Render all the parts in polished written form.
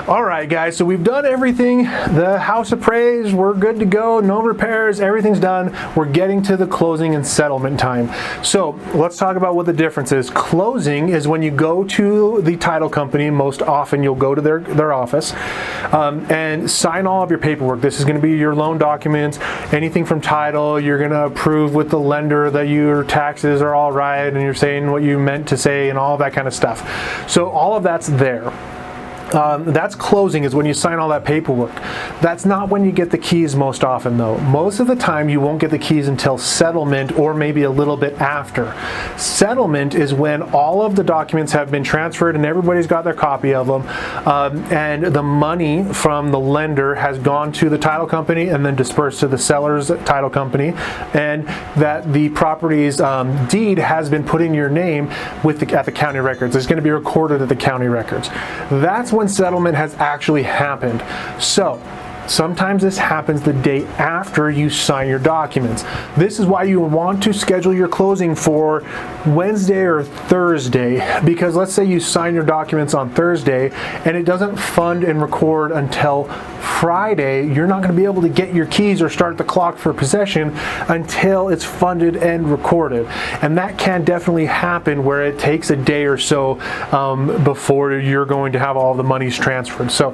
All right, guys, so we've done everything. The house appraised, we're good to go, no repairs, everything's done. We're getting to the closing and settlement time. So let's talk about what the difference is. Closing is when you go to the title company. Most often you'll go to their office and sign all of your paperwork. This is going to be your loan documents, anything from title. You're going to approve with the lender that your taxes are all right and you're saying what you meant to say and all that kind of stuff. So all of that's there. That's closing, is when you sign all that paperwork. That's not when you get the keys most often, though. Most of the time you won't get the keys until settlement or maybe a little bit after. Settlement is when all of the documents have been transferred and everybody's got their copy of them, and the money from the lender has gone to the title company and then dispersed to the seller's title company, and that the property's deed has been put in your name at the county records. It's going to be recorded at the county records. That's when settlement has actually happened. So sometimes this happens the day after you sign your documents. This is why you want to schedule your closing for Wednesday or Thursday, because let's say you sign your documents on Thursday and it doesn't fund and record until Friday. You're not going to be able to get your keys or start the clock for possession until it's funded and recorded. And that can definitely happen where it takes a day or so before you're going to have all the monies transferred. So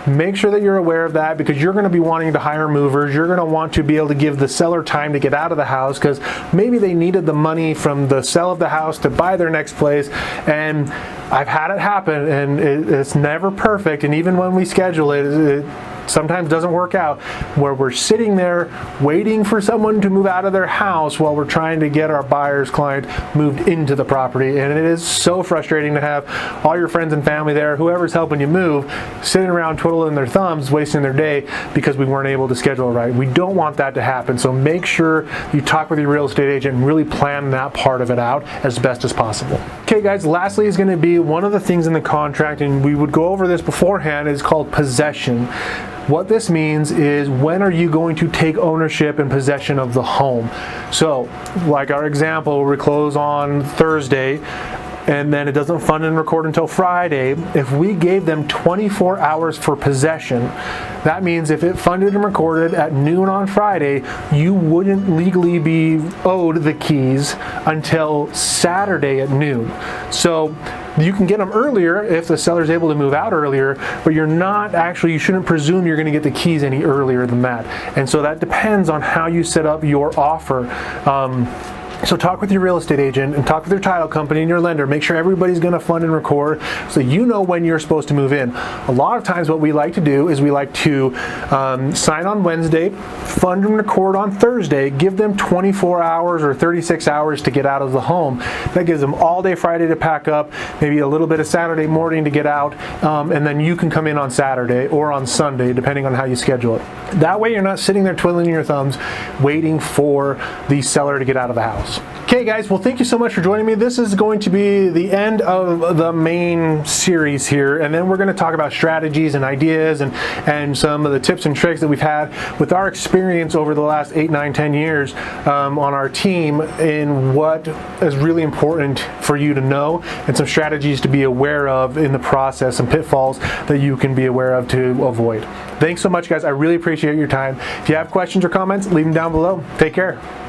make sure that you're aware of that, because you're going to be wanting to hire movers. You're going to want to be able to give the seller time to get out of the house, because maybe they needed the money from the sale of the house to buy their next place. And I've had it happen, and it's never perfect. And even when we schedule it sometimes doesn't work out, where we're sitting there waiting for someone to move out of their house while we're trying to get our buyer's client moved into the property. And it is so frustrating to have all your friends and family there, whoever's helping you move, sitting around twiddling their thumbs, wasting their day because we weren't able to schedule it right. We don't want that to happen. So make sure you talk with your real estate agent and really plan that part of it out as best as possible. Okay, guys, lastly is going to be one of the things in the contract, and we would go over this beforehand, is called possession. What this means is, when are you going to take ownership and possession of the home? So, like our example, we close on Thursday, and then it doesn't fund and record until Friday. If we gave them 24 hours for possession, that means if it funded and recorded at noon on Friday, you wouldn't legally be owed the keys until Saturday at noon. So you can get them earlier if the seller's able to move out earlier, but you shouldn't presume you're going to get the keys any earlier than that. And so that depends on how you set up your offer. So talk with your real estate agent and talk with your title company and your lender. Make sure everybody's going to fund and record so you know when you're supposed to move in. A lot of times what we like to do is we like to sign on Wednesday, fund and record on Thursday, give them 24 hours or 36 hours to get out of the home. That gives them all day Friday to pack up, maybe a little bit of Saturday morning to get out, and then you can come in on Saturday or on Sunday, depending on how you schedule it. That way you're not sitting there twiddling your thumbs waiting for the seller to get out of the house. Okay, guys, well, thank you so much for joining me. This is going to be the end of the main series here, and then we're going to talk about strategies and ideas and some of the tips and tricks that we've had with our experience over the last 8, 9, 10 years on our team, in what is really important for you to know, and some strategies to be aware of in the process, and pitfalls that you can be aware of to avoid. Thanks so much, guys. I really appreciate your time. If you have questions or comments, leave them down below. Take care.